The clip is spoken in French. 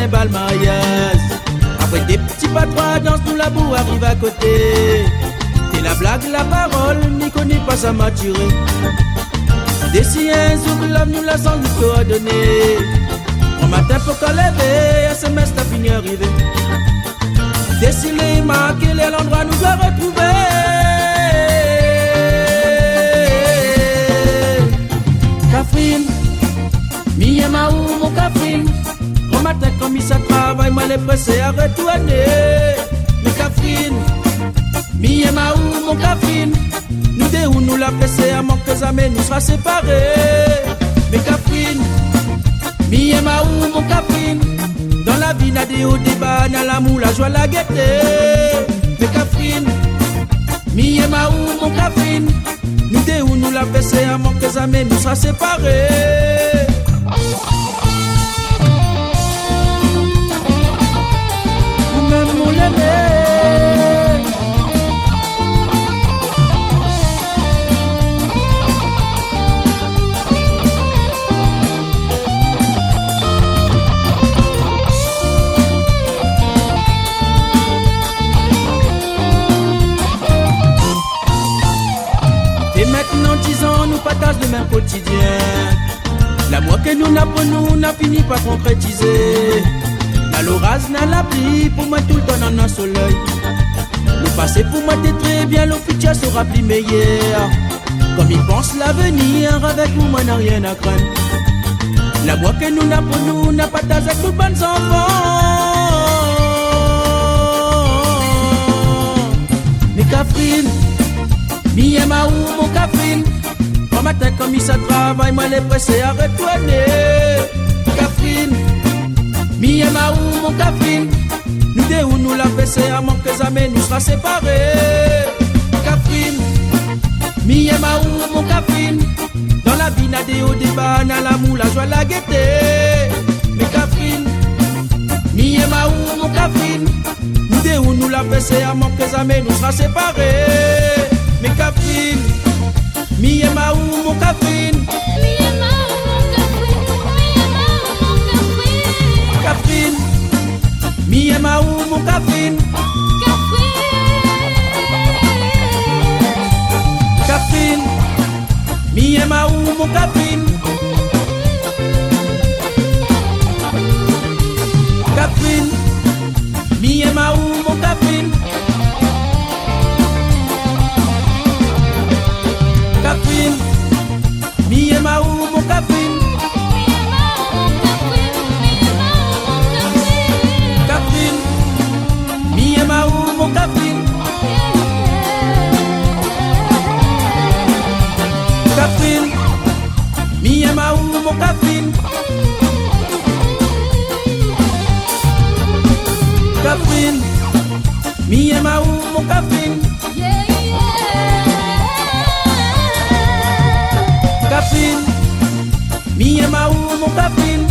un bal mariage. Après des petits patrons dansent, nous la boue arrive à côté. Et la blague, la parole, n'y connaît pas sa maturité. Des siens, ouvre l'homme, nous la sans du à donner. Au matin pour qu'on lève, SMS la fini arrivé. Déciler, marquer l'endroit nous doit retrouver. Catherine, mi aima où mon Catherine. Au matin comme il se travaille, moi les pressé à retourner. Mais Catherine, mi aima où mon Catherine. Nous deux où nous la pressé à manquer jamais nous sera séparés. Mais Catherine, mi aima où mon Catherine. Dans la vie n'a des hauts débats, n'a l'amour, la joie, la gaieté. Mais Catherine, mi aima où mon Catherine. Nous deux où nous la pressé à manquer jamais nous sera séparés. Nous-mêmes nous l'aimer. Maintenant 10 ans, nous partagent le même quotidien. L'amour que nous n'avons pour nous n'a fini par concrétiser. N'a l'orage, n'a la pluie, pour moi tout le temps dans un soleil. Le passé pour moi t'es très bien, le futur sera plus meilleur. Comme il pense l'avenir, avec nous moi n'a rien à craindre. L'amour que nous n'avons pour nous n'a partagé avec nos bonnes enfants. Mais Catherine, mi aima où mon Catherine. Au matin comme il se travaille, moi les pressé à retourner. Catherine, mi aima où mon Catherine. Nous deux où nous la pressé à manquer jamais nous sera séparés. Catherine, mi aima où mon Catherine. Dans la vie n'a des hauts débats, n'a l'amour, la joie, la gaieté. Mais Catherine, mi aima où mon Catherine. Nous deux où nous la pressé à manquer jamais nous sera séparés. Mais Catherine, mi aima où mon Catherine. Catherine, mi aima où mon Catherine. Catherine, mi aima où mon Catherine. Catherine, mi aima où mon Catherine. Catherine, mi aima où mon Catherine. Catherine, mi aima où mon Catherine. Catherine, mi aima où mon Catherine. Catherine, mi aima où mon Catherine. Catherine, mi aima où mon Catherine.